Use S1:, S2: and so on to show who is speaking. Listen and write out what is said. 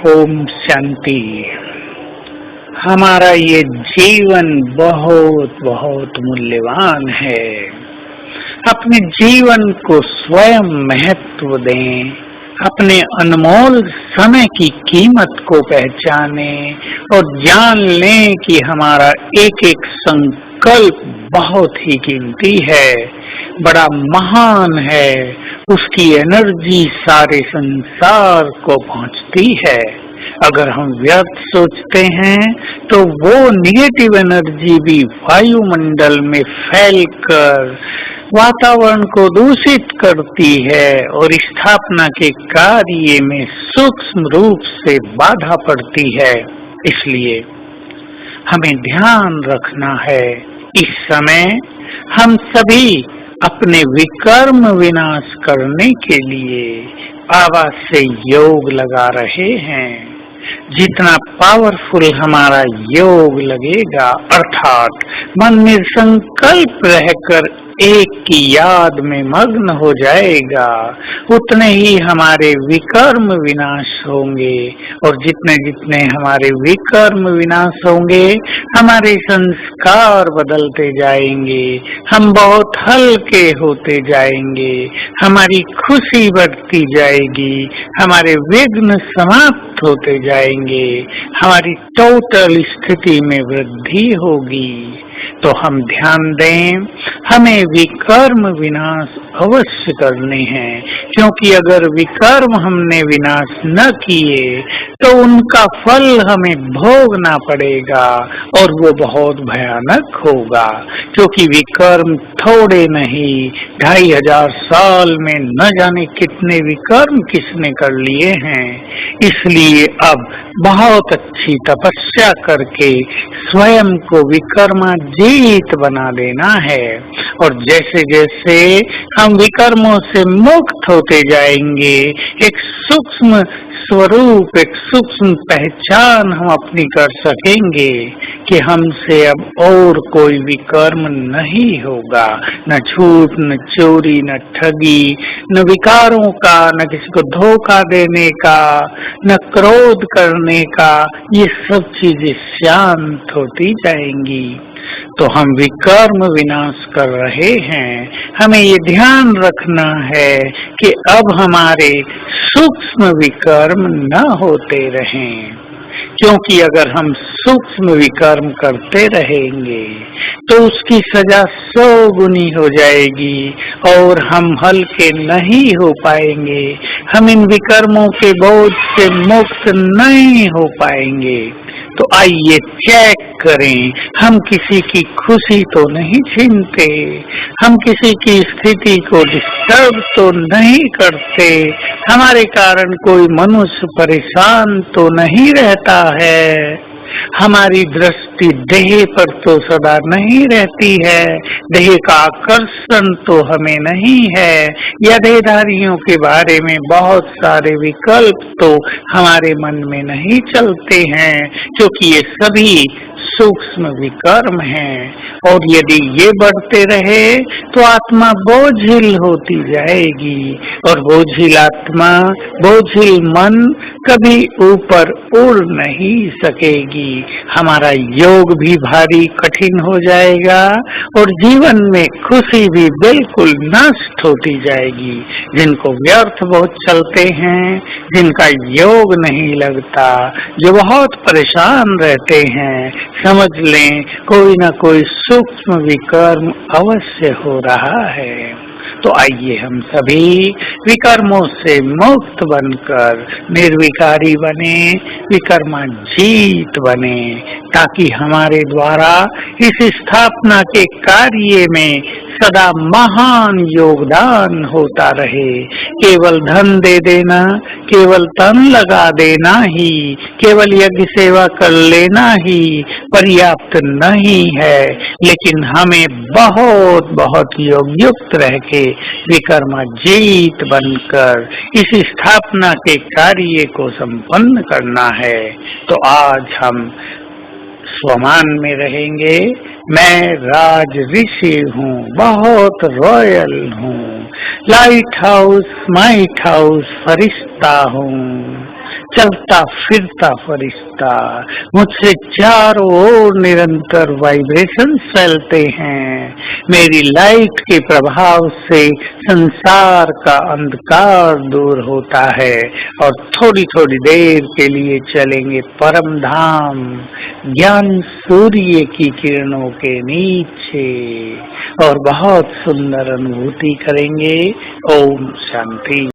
S1: ओम शांति। हमारा ये जीवन बहुत बहुत मूल्यवान है। अपने जीवन को स्वयं महत्व दें, अपने अनमोल समय की कीमत को पहचाने और जान लें कि हमारा एक एक संकल्प बहुत ही कीमती है, बड़ा महान है। उसकी एनर्जी सारे संसार को पहुंचती है। अगर हम व्यर्थ सोचते हैं तो वो निगेटिव एनर्जी भी वायुमंडल में फैलकर वातावरण को दूषित करती है और स्थापना के कार्य में सूक्ष्म रूप से बाधा पड़ती है। इसलिए हमें ध्यान रखना है, इस समय हम सभी अपने विकर्म विनाश करने के लिए आवाज से योग लगा रहे हैं। जितना पावरफुल हमारा योग लगेगा, अर्थात मन निर्संकल्प रहकर एक की याद में मग्न हो जाएगा, उतने ही हमारे विकर्म विनाश होंगे। और जितने जितने हमारे विकर्म विनाश होंगे, हमारे संस्कार बदलते जाएंगे, हम बहुत हल्के होते जाएंगे, हमारी खुशी बढ़ती जाएगी, हमारे विघ्न समाप्त होते जाएंगे, हमारी टोटल स्थिति में वृद्धि होगी। तो हम ध्यान दें, हमें विकर्म विनाश अवश्य करने हैं, क्योंकि अगर विकर्म हमने विनाश न किए तो उनका फल हमें भोगना पड़ेगा और वो बहुत भयानक होगा। क्योंकि विकर्म थोड़े नहीं, 2500 साल में न जाने कितने विकर्म किसने कर लिए हैं। इसलिए अब बहुत अच्छी तपस्या करके स्वयं को विकर्माजीत बना देना है। और जैसे जैसे हम विकर्मों से मुक्त होते जाएंगे, एक सूक्ष्म स्वरूप, एक सूक्ष्म पहचान हम अपनी कर सकेंगे कि हमसे अब और कोई विकर्म नहीं होगा। न झूठ, न चोरी, न ठगी, न विकारों का, न किसी को धोखा देने का, न क्रोध करने का। ये सब चीजें शांत होती जाएंगी। तो हम विकर्म विनाश कर रहे हैं। हमें ये ध्यान रखना है कि अब हमारे सूक्ष्म विकर्म न होते रहें, क्योंकि अगर हम सूक्ष्म विकर्म करते रहेंगे तो उसकी सजा 100 गुनी हो जाएगी और हम हल्के नहीं हो पाएंगे। हम इन विकर्मों के बोझ से मुक्त नहीं हो पाएंगे। तो आइए चेक करें, हम किसी की खुशी तो नहीं छीनते, हम किसी की स्थिति को डिस्टर्ब तो नहीं करते, हमारे कारण कोई मनुष्य परेशान तो नहीं रहता है। हमारी दृष्टि देह पर तो सदा नहीं रहती है, देह का आकर्षण तो हमें नहीं है, या देहधारियों के बारे में बहुत सारे विकल्प तो हमारे मन में नहीं चलते हैं, क्योंकि ये सभी सूक्ष्म विकर्म हैं। और यदि ये बढ़ते रहे तो आत्मा बोझिल होती जाएगी, और बोझिल आत्मा, बोझिल मन कभी ऊपर उड़ नहीं सकेगी। हमारा योग भी भारी कठिन हो जाएगा और जीवन में खुशी भी बिल्कुल नष्ट होती जाएगी। जिनको व्यर्थ बहुत चलते हैं, जिनका योग नहीं लगता, जो बहुत परेशान रहते हैं, समझ लें कोई ना कोई सूक्ष्म विकर्म अवश्य हो रहा है। तो आइए हम सभी विकर्मों से मुक्त बनकर निर्विकारी बने, विकर्माजीत बने, ताकि हमारे द्वारा इस स्थापना के कार्य में सदा महान योगदान होता रहे। केवल धन दे देना, केवल तन लगा देना ही, केवल यज्ञ सेवा कर लेना ही पर्याप्त नहीं है, लेकिन हमें बहुत बहुत योगयुक्त रह के विकर्माजीत बनकर इस स्थापना के कार्य को संपन्न करना है। तो आज हम स्वमान में रहेंगे। मैं राज ऋषि हूँ, बहुत रॉयल हूँ, लाइट हाउस माइट हाउस फरिश्ता हूँ। चलता फिरता फरिश्ता। मुझसे चारों ओर निरंतर वाइब्रेशन फैलते हैं। मेरी लाइट के प्रभाव से संसार का अंधकार दूर होता है और थोड़ी थोड़ी देर के लिए चलेंगे परम धाम, ज्ञान सूर्य की किरणों के नीचे, और बहुत सुंदर अनुभूति करेंगे। ओम शांति।